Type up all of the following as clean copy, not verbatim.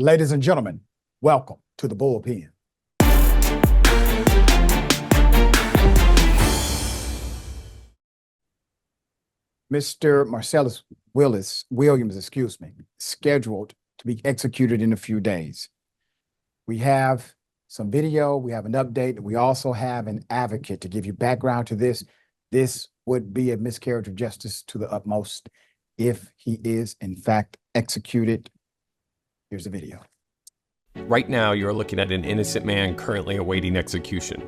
Ladies and gentlemen, welcome to the bullpen. Mr. Marcellus Williams, scheduled to be executed in a few days. We have some video, we have an update, and we also have an advocate to give you background to this. This would be a miscarriage of justice to the utmost if he is in fact executed. Here's the video. Right now, you're looking at an innocent man currently awaiting execution.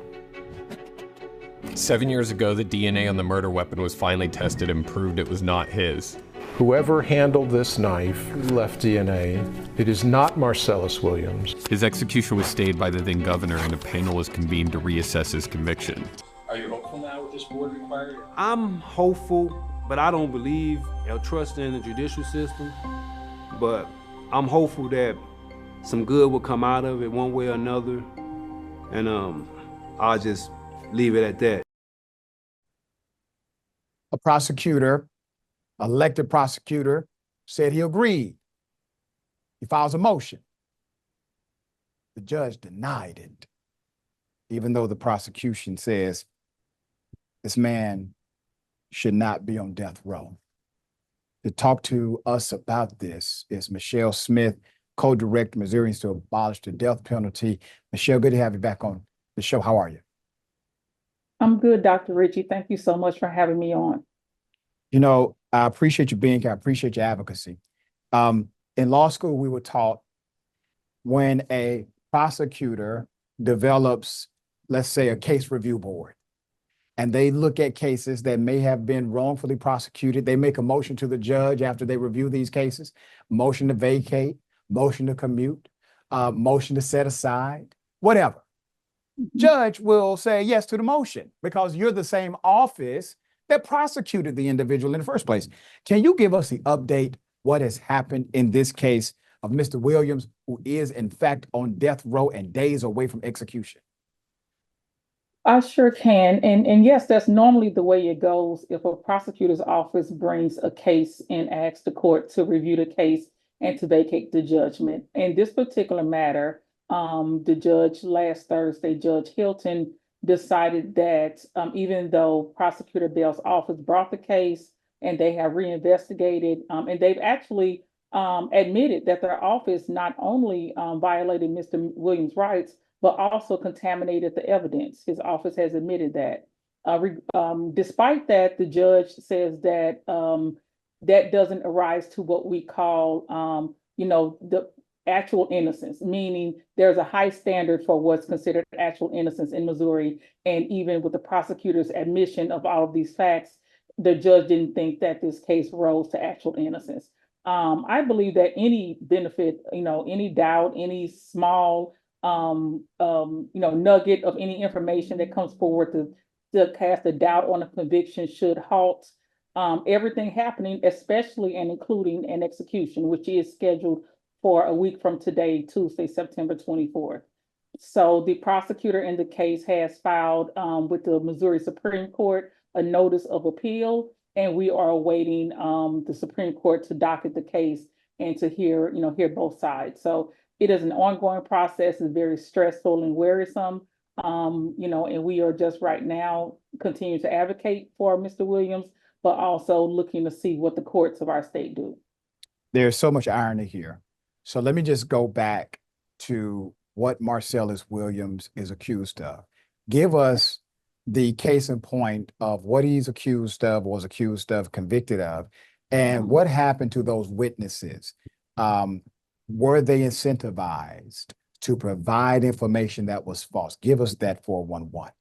7 years ago, the DNA on the murder weapon was finally tested and proved it was not his. Whoever handled this knife left DNA. It is not Marcellus Williams. His execution was stayed by the then governor, and a panel was convened to reassess his conviction. Are you hopeful now with this board required? I'm hopeful, but I don't believe or trust in the judicial system. But I'm hopeful that some good will come out of it one way or another. And I'll just leave it at that. A prosecutor, elected prosecutor, said he agreed. He files a motion. The judge denied it, even though the prosecution says this man should not be on death row. To talk to us about this is Michelle Smith, co-director, Missourians to Abolish the Death Penalty. Michelle, good to have you back on the show. How are you? I'm good, Dr. Ritchie. Thank you so much for having me on. You know, I appreciate you being here. I appreciate your advocacy. In law school, we were taught when a prosecutor develops, let's say, a case review board, and they look at cases that may have been wrongfully prosecuted, they make a motion to the judge after they review these cases, motion to vacate, motion to commute, motion to set aside, whatever. Judge will say yes to the motion because you're the same office that prosecuted the individual in the first place. Can you give us the update, what has happened in this case of Mr. Williams, who is in fact on death row and days away from execution? I sure can. And yes, that's normally the way it goes. If a prosecutor's office brings a case and asks the court to review the case and to vacate the judgment. In this particular matter, the judge last Thursday, Judge Hilton, decided that even though Prosecutor Bell's office brought the case and they have reinvestigated, and they've actually admitted that their office not only violated Mr. Williams' rights, but also contaminated the evidence. His office has admitted that. Despite that, the judge says that that doesn't arise to what we call, the actual innocence, meaning there's a high standard for what's considered actual innocence in Missouri. And even with the prosecutor's admission of all of these facts, the judge didn't think that this case rose to actual innocence. I believe that any benefit, any doubt, any small, nugget of any information that comes forward to cast a doubt on a conviction should halt everything happening, especially and including an execution, which is scheduled for a week from today, Tuesday, September 24th. So the prosecutor in the case has filed with the Missouri Supreme Court a notice of appeal, and we are awaiting the Supreme Court to docket the case and to hear both sides. So it is an ongoing process. It's very stressful and wearisome, and we are just right now continuing to advocate for Mr. Williams, but also looking to see what the courts of our state do. There's so much irony here. So let me just go back to what Marcellus Williams is accused of. Give us the case in point of what he's accused of, was accused of, convicted of, and what happened to those witnesses. Were they incentivized to provide information that was false? Give us that 411.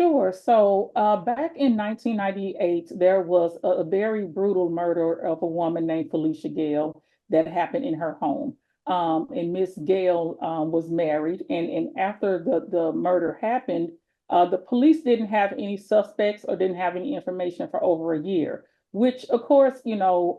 Sure. So back in 1998, there was a very brutal murder of a woman named Felicia Gale that happened in her home. And Miss Gale was married. And after the murder happened, the police didn't have any suspects or didn't have any information for over a year, which of course,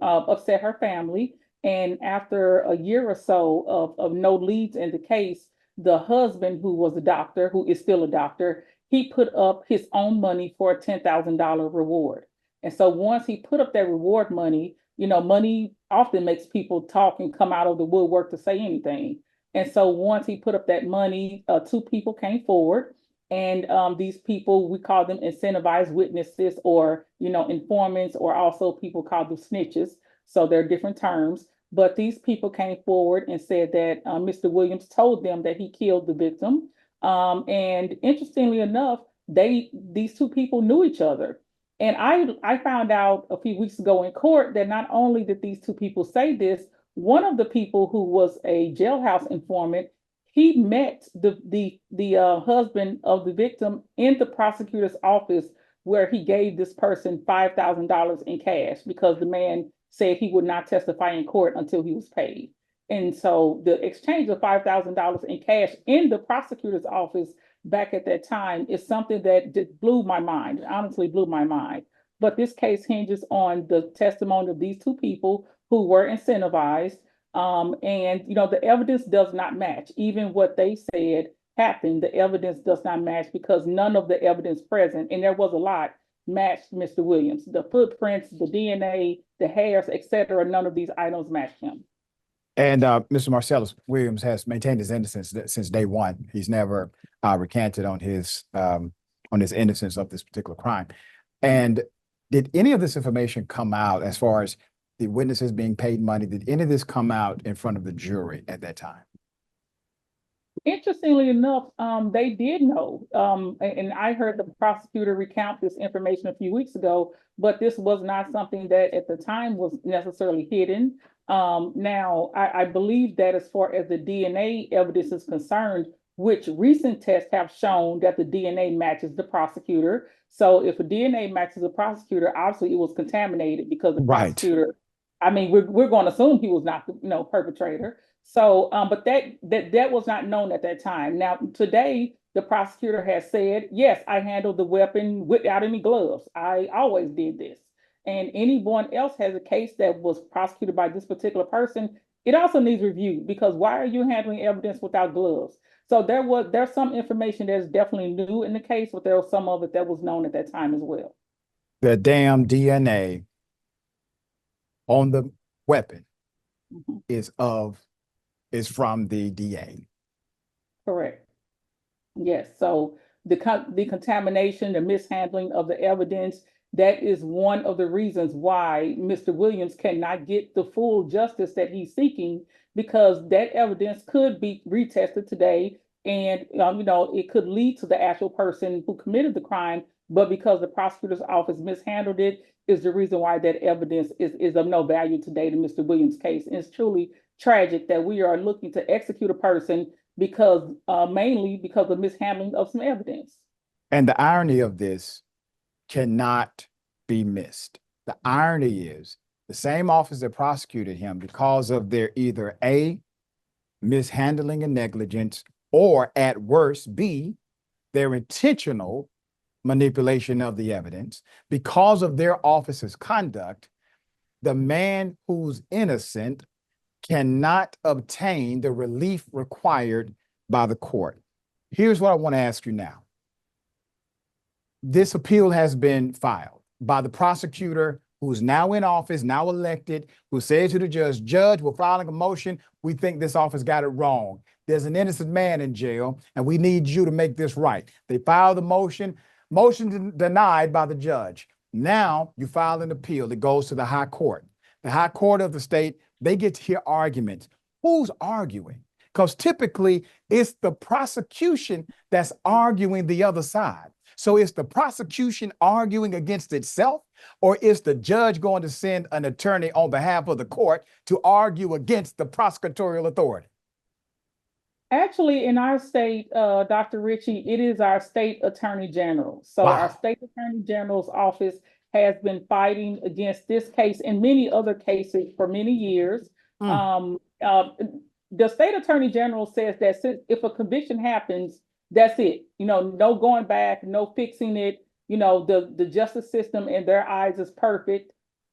upset her family. And after a year or so of no leads in the case, the husband, who was a doctor, who is still a doctor, he put up his own money for a $10,000 reward. And so once he put up that reward money, money often makes people talk and come out of the woodwork to say anything. And so once he put up that money, two people came forward. And these people, we call them incentivized witnesses or, informants, or also people call them snitches. So there are different terms. But these people came forward and said that Mr. Williams told them that he killed the victim. And interestingly enough, these two people knew each other. And I found out a few weeks ago in court that not only did these two people say this, one of the people who was a jailhouse informant, he met the husband of the victim in the prosecutor's office, where he gave this person $5,000 in cash because the man said he would not testify in court until he was paid. And so the exchange of $5,000 in cash in the prosecutor's office back at that time is something that just blew my mind. It honestly blew my mind. But this case hinges on the testimony of these two people who were incentivized. And the evidence does not match. Even what they said happened, the evidence does not match because none of the evidence present, and there was a lot, matched Mr. Williams. The footprints, the DNA, the hairs, etc. None of these items matched him. And Mr. Marcellus Williams has maintained his innocence since day one. He's never recanted on his innocence of this particular crime. And did any of this information come out as far as the witnesses being paid money? Did any of this come out in front of the jury at that time? Interestingly enough, they did know. And I heard the prosecutor recount this information a few weeks ago, but this was not something that at the time was necessarily hidden. Now, I believe that as far as the DNA evidence is concerned, which recent tests have shown that the DNA matches the prosecutor. So if a DNA matches the prosecutor, obviously it was contaminated because the prosecutor, I mean, we're going to assume he was not the perpetrator. So, but that was not known at that time. Now, today, the prosecutor has said, yes, I handled the weapon without any gloves. I always did this. And anyone else has a case that was prosecuted by this particular person, it also needs review, because why are you handling evidence without gloves? So there's some information that's definitely new in the case, but there was some of it that was known at that time as well. The damn DNA on the weapon is from the DA. Correct. Yes. So the contamination, the mishandling of the evidence, that is one of the reasons why Mr. Williams cannot get the full justice that he's seeking, because that evidence could be retested today and, it could lead to the actual person who committed the crime. But because the prosecutor's office mishandled it is the reason why that evidence is of no value today to Mr. Williams' case. And it's truly tragic that we are looking to execute a person because mainly because of mishandling of some evidence. And the irony of this cannot be missed. The irony is the same office that prosecuted him, because of their either A, mishandling and negligence, or at worst, B, their intentional manipulation of the evidence, because of their office's conduct, the man who's innocent cannot obtain the relief required by the court. Here's what I want to ask you now. This appeal has been filed by the prosecutor who's now in office, now elected, who said to the judge, "Judge, we're filing a motion. We think this office got it wrong. There's an innocent man in jail, and we need you to make this right." They filed the motion denied by the judge. Now you file an appeal that goes to the high court. The high court of the state, they get to hear arguments. Who's arguing? Because typically it's the prosecution that's arguing the other side. So is the prosecution arguing against itself, or is the judge going to send an attorney on behalf of the court to argue against the prosecutorial authority? Actually, in our state, Dr. Ritchie, it is our state attorney general. So Wow. Our state attorney general's office has been fighting against this case and many other cases for many years. The state attorney general says that if a conviction happens, that's it. No going back, no fixing it. The justice system in their eyes is perfect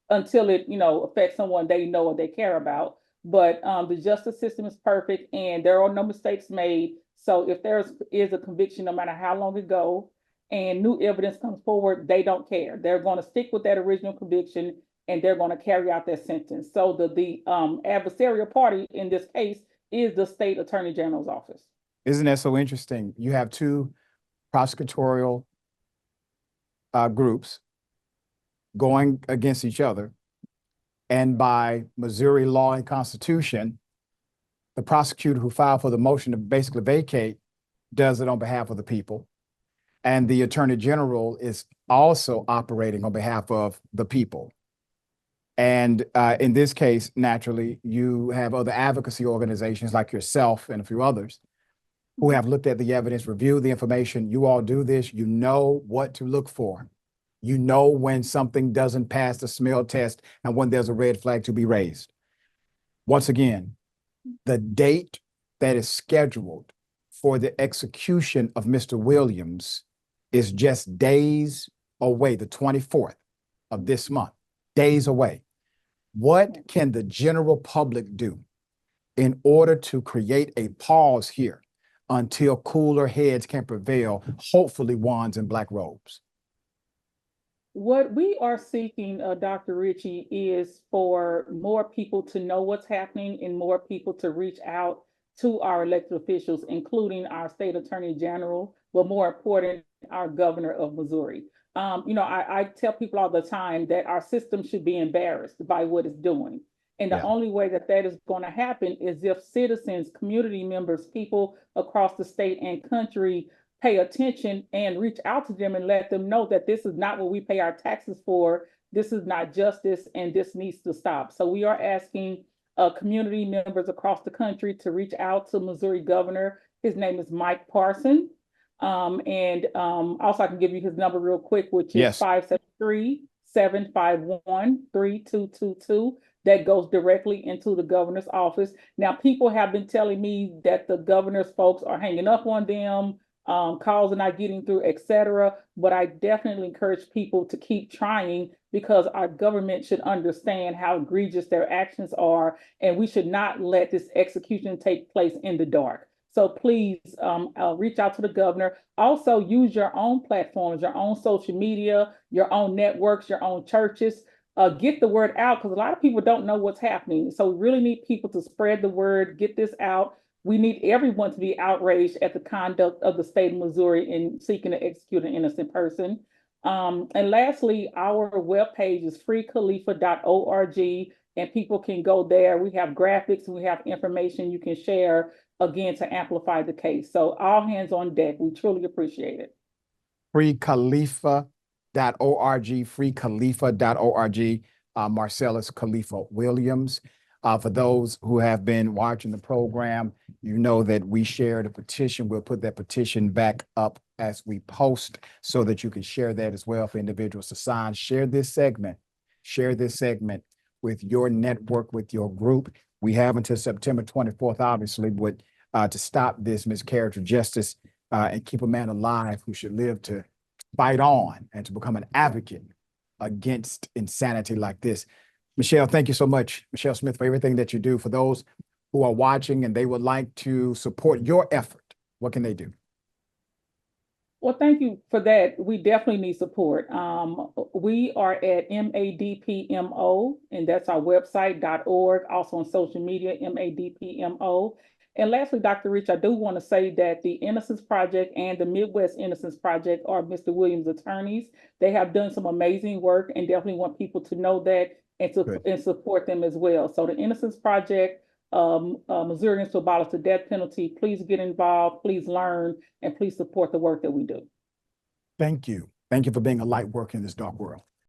until it, affects someone they know or they care about. But the justice system is perfect and there are no mistakes made. So if there is a conviction, no matter how long ago, and new evidence comes forward, they don't care. They're going to stick with that original conviction. and they're going to carry out their sentence. So the adversarial party in this case is the state attorney general's office. Isn't that so interesting? You have two prosecutorial groups going against each other. And by Missouri law and constitution, the prosecutor who filed for the motion to basically vacate does it on behalf of the people. And the attorney general is also operating on behalf of the people. And in this case, naturally, you have other advocacy organizations like yourself and a few others who have looked at the evidence, reviewed the information. You all do this, you know what to look for. You know when something doesn't pass the smell test and when there's a red flag to be raised. Once again, the date that is scheduled for the execution of Mr. Williams is just days away, the 24th of this month, days away. What can the general public do in order to create a pause here until cooler heads can prevail, hopefully wands and black robes? What we are seeking, Dr. Ritchie, is for more people to know what's happening and more people to reach out to our elected officials, including our state attorney general, but more important, our governor of Missouri. I tell people all the time that our system should be embarrassed by what it's doing. And the only way that that is going to happen is if citizens, community members, people across the state and country pay attention and reach out to them and let them know that this is not what we pay our taxes for. This is not justice, and this needs to stop. So we are asking community members across the country to reach out to Missouri governor. His name is Mike Parson. Also I can give you his number real quick, which is 573-751-3222. That goes directly into the governor's office. Now, people have been telling me that the governor's folks are hanging up on them, calls are not getting through, etc. But I definitely encourage people to keep trying, because our government should understand how egregious their actions are, and we should not let this execution take place in the dark. So please reach out to the governor. Also use your own platforms, your own social media, your own networks, your own churches. Get the word out, because a lot of people don't know what's happening. So we really need people to spread the word, get this out. We need everyone to be outraged at the conduct of the state of Missouri in seeking to execute an innocent person. And lastly, our webpage is freekhalifa.org, and people can go there. We have graphics, we have information you can share, again, to amplify the case. So all hands on deck. We truly appreciate it. freekhalifa.org, freekhalifa.org, Marcellus Khalifa Williams. For those who have been watching the program, you know that we shared a petition. We'll put that petition back up as we post so that you can share that as well for individuals to sign. Share this segment with your network, with your group. We have until September 24th, obviously, to stop this miscarriage of justice and keep a man alive who should live to fight on and to become an advocate against insanity like this. Michelle, thank you so much, Michelle Smith, for everything that you do. For those who are watching and they would like to support your effort, what can they do? Well, thank you for that. We definitely need support. We are at MADPMO, and that's our website.org, also on social media, MADPMO. And lastly, Dr. Rich, I do want to say that the Innocence Project and the Midwest Innocence Project are Mr. Williams' attorneys. They have done some amazing work, and definitely want people to know that and support them as well. So the Innocence Project, Missourians to Abolish the Death Penalty, please get involved, please learn, and please support the work that we do. Thank you. Thank you for being a light worker in this dark world.